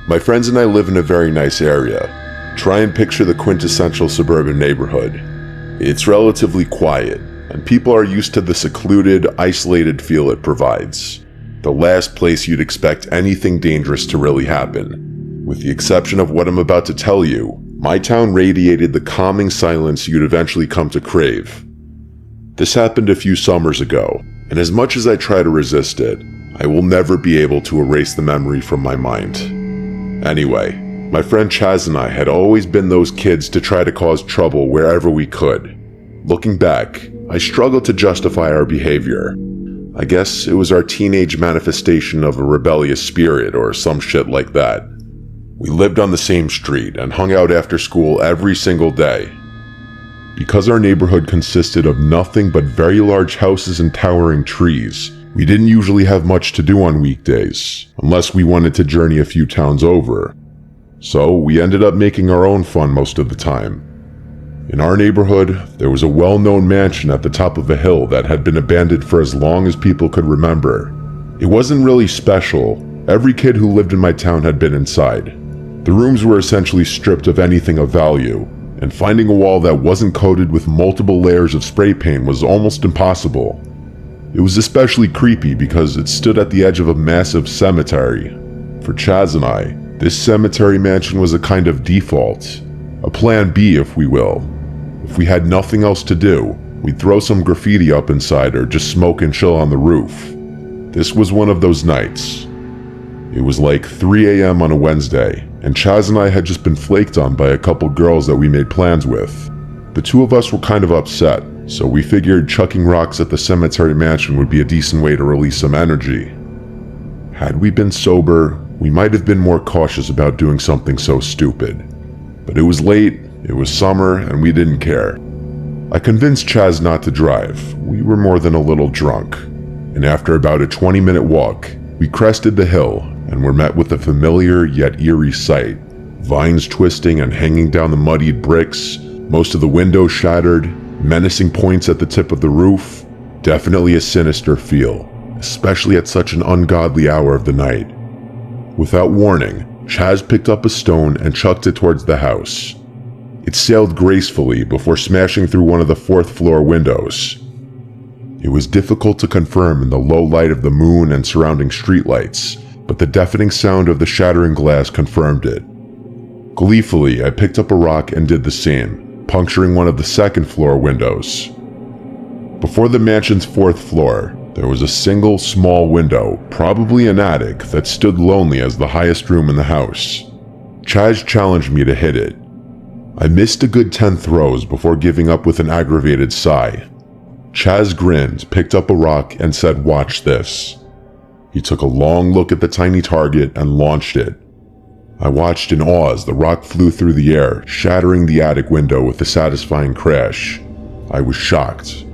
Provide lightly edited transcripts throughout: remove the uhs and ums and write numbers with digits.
My friends and I live in a very nice area. Try and picture the quintessential suburban neighborhood. It's relatively quiet, and people are used to the secluded, isolated feel it provides. The last place you'd expect anything dangerous to really happen. With the exception of what I'm about to tell you, my town radiated the calming silence you'd eventually come to crave. This happened a few summers ago, and as much as I try to resist it, I will never be able to erase the memory from my mind. Anyway, my friend Chaz and I had always been those kids to try to cause trouble wherever we could. Looking back, I struggle to justify our behavior. I guess it was our teenage manifestation of a rebellious spirit or some shit like that. We lived on the same street and hung out after school every single day. Because our neighborhood consisted of nothing but very large houses and towering trees, we didn't usually have much to do on weekdays, unless we wanted to journey a few towns over. So we ended up making our own fun most of the time. In our neighborhood, there was a well-known mansion at the top of a hill that had been abandoned for as long as people could remember. It wasn't really special. Every kid who lived in my town had been inside. The rooms were essentially stripped of anything of value, and finding a wall that wasn't coated with multiple layers of spray paint was almost impossible. It was especially creepy because it stood at the edge of a massive cemetery. For Chaz and I, this cemetery mansion was a kind of default, a plan B if we will. If we had nothing else to do, we'd throw some graffiti up inside or just smoke and chill on the roof. This was one of those nights. It was like 3 a.m. on a Wednesday, and Chaz and I had just been flaked on by a couple girls that we made plans with. The two of us were kind of upset, so we figured chucking rocks at the cemetery mansion would be a decent way to release some energy. Had we been sober, we might have been more cautious about doing something so stupid. But it was late, it was summer, and we didn't care. I convinced Chaz not to drive. We were more than a little drunk. And after about a 20-minute walk, we crested the hill and were met with a familiar yet eerie sight. Vines twisting and hanging down the muddied bricks, most of the windows shattered, menacing points at the tip of the roof. Definitely a sinister feel, especially at such an ungodly hour of the night. Without warning, Chaz picked up a stone and chucked it towards the house. It sailed gracefully before smashing through one of the fourth-floor windows. It was difficult to confirm in the low light of the moon and surrounding streetlights, but the deafening sound of the shattering glass confirmed it. Gleefully, I picked up a rock and did the same, puncturing one of the second-floor windows. Before the mansion's fourth floor, there was a single small window, probably an attic, that stood lonely as the highest room in the house. Chaz challenged me to hit it. I missed a good 10 throws before giving up with an aggravated sigh. Chaz grinned, picked up a rock, and said, "Watch this." He took a long look at the tiny target and launched it. I watched in awe as the rock flew through the air, shattering the attic window with a satisfying crash. I was shocked.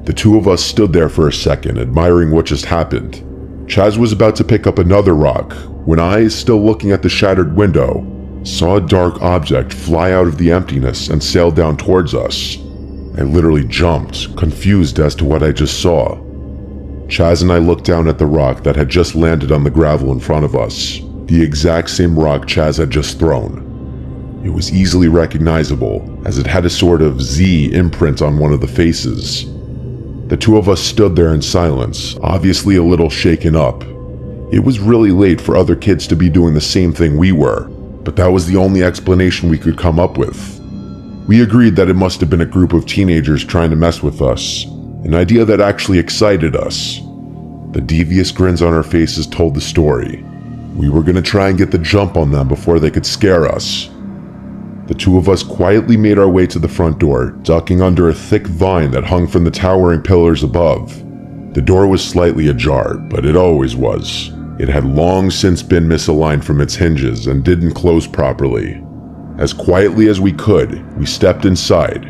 The two of us stood there for a second, admiring what just happened. Chaz was about to pick up another rock, when I, still looking at the shattered window, saw a dark object fly out of the emptiness and sail down towards us. I literally jumped, confused as to what I just saw. Chaz and I looked down at the rock that had just landed on the gravel in front of us, the exact same rock Chaz had just thrown. It was easily recognizable, as it had a sort of Z imprint on one of the faces. The two of us stood there in silence, obviously a little shaken up. It was really late for other kids to be doing the same thing we were, but that was the only explanation we could come up with. We agreed that it must have been a group of teenagers trying to mess with us, an idea that actually excited us. The devious grins on our faces told the story. We were going to try and get the jump on them before they could scare us. The two of us quietly made our way to the front door, ducking under a thick vine that hung from the towering pillars above. The door was slightly ajar, but it always was. It had long since been misaligned from its hinges and didn't close properly. As quietly as we could, we stepped inside,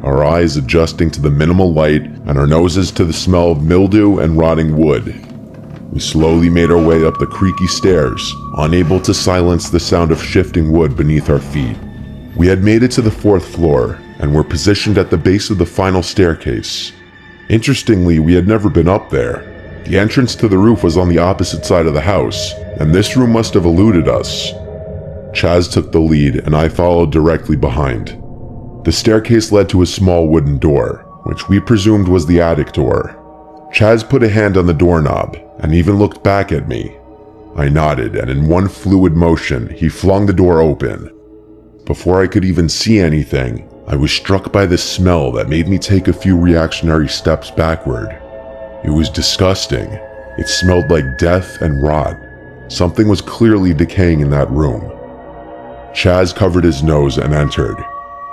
our eyes adjusting to the minimal light and our noses to the smell of mildew and rotting wood. We slowly made our way up the creaky stairs, unable to silence the sound of shifting wood beneath our feet. We had made it to the fourth floor and were positioned at the base of the final staircase. Interestingly, we had never been up there. The entrance to the roof was on the opposite side of the house, and this room must have eluded us. Chaz took the lead, and I followed directly behind. The staircase led to a small wooden door, which we presumed was the attic door. Chaz put a hand on the doorknob, and even looked back at me. I nodded, and in one fluid motion, he flung the door open. Before I could even see anything, I was struck by the smell that made me take a few reactionary steps backward. It was disgusting. It smelled like death and rot. Something was clearly decaying in that room. Chaz covered his nose and entered.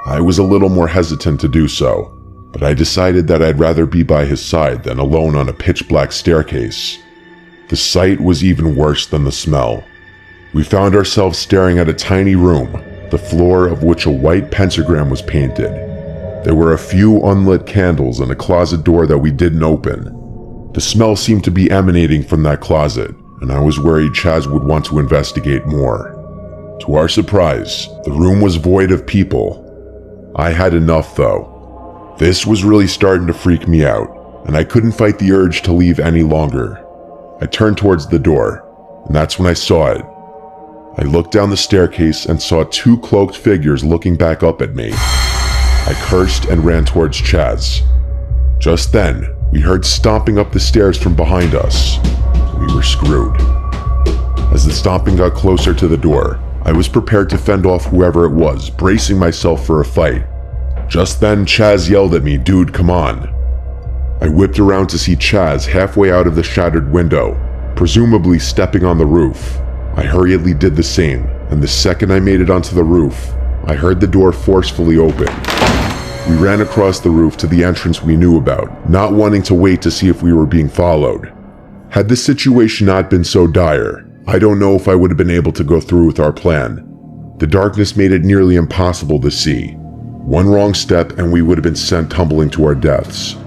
I was a little more hesitant to do so, but I decided that I'd rather be by his side than alone on a pitch-black staircase. The sight was even worse than the smell. We found ourselves staring at a tiny room, the floor of which a white pentagram was painted. There were a few unlit candles and a closet door that we didn't open. The smell seemed to be emanating from that closet, and I was worried Chaz would want to investigate more. To our surprise, the room was void of people. I had enough though. This was really starting to freak me out, and I couldn't fight the urge to leave any longer. I turned towards the door, and that's when I saw it. I looked down the staircase and saw two cloaked figures looking back up at me. I cursed and ran towards Chaz. Just then, we heard stomping up the stairs from behind us. We were screwed. As the stomping got closer to the door, I was prepared to fend off whoever it was, bracing myself for a fight. Just then, Chaz yelled at me, "Dude, come on." I whipped around to see Chaz halfway out of the shattered window, presumably stepping on the roof. I hurriedly did the same, and the second I made it onto the roof, I heard the door forcefully open. We ran across the roof to the entrance we knew about, not wanting to wait to see if we were being followed. Had the situation not been so dire, I don't know if I would have been able to go through with our plan. The darkness made it nearly impossible to see. One wrong step and we would have been sent tumbling to our deaths.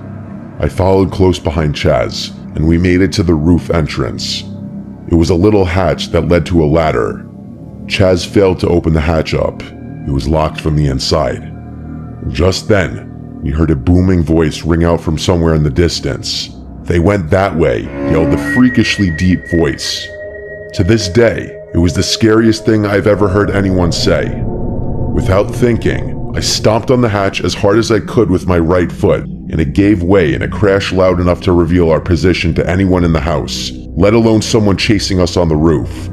I followed close behind Chaz, and we made it to the roof entrance. It was a little hatch that led to a ladder. Chaz failed to open the hatch up. It was locked from the inside. Just then, we heard a booming voice ring out from somewhere in the distance. "They went that way," yelled the freakishly deep voice. To this day, it was the scariest thing I've ever heard anyone say. Without thinking, I stomped on the hatch as hard as I could with my right foot, and it gave way and it crashed loud enough to reveal our position to anyone in the house, let alone someone chasing us on the roof.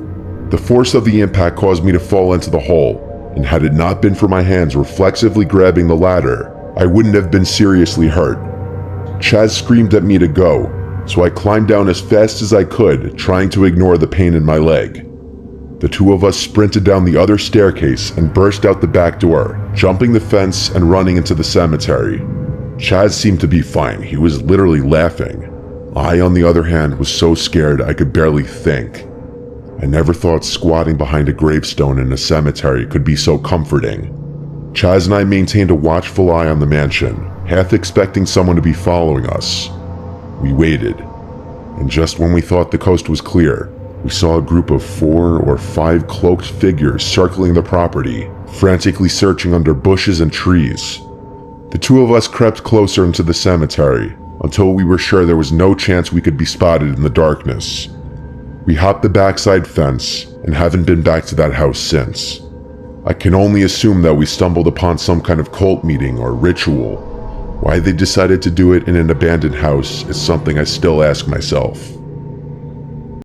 The force of the impact caused me to fall into the hole, and had it not been for my hands reflexively grabbing the ladder, I wouldn't have been seriously hurt. Chaz screamed at me to go, so I climbed down as fast as I could, trying to ignore the pain in my leg. The two of us sprinted down the other staircase and burst out the back door, jumping the fence and running into the cemetery. Chaz seemed to be fine. He was literally laughing. I, on the other hand, was so scared I could barely think. I never thought squatting behind a gravestone in a cemetery could be so comforting. Chaz and I maintained a watchful eye on the mansion, half expecting someone to be following us. We waited, and just when we thought the coast was clear, we saw a group of 4 or 5 cloaked figures circling the property, frantically searching under bushes and trees. The two of us crept closer into the cemetery until we were sure there was no chance we could be spotted in the darkness. We hopped the backside fence and haven't been back to that house since. I can only assume that we stumbled upon some kind of cult meeting or ritual. Why they decided to do it in an abandoned house is something I still ask myself.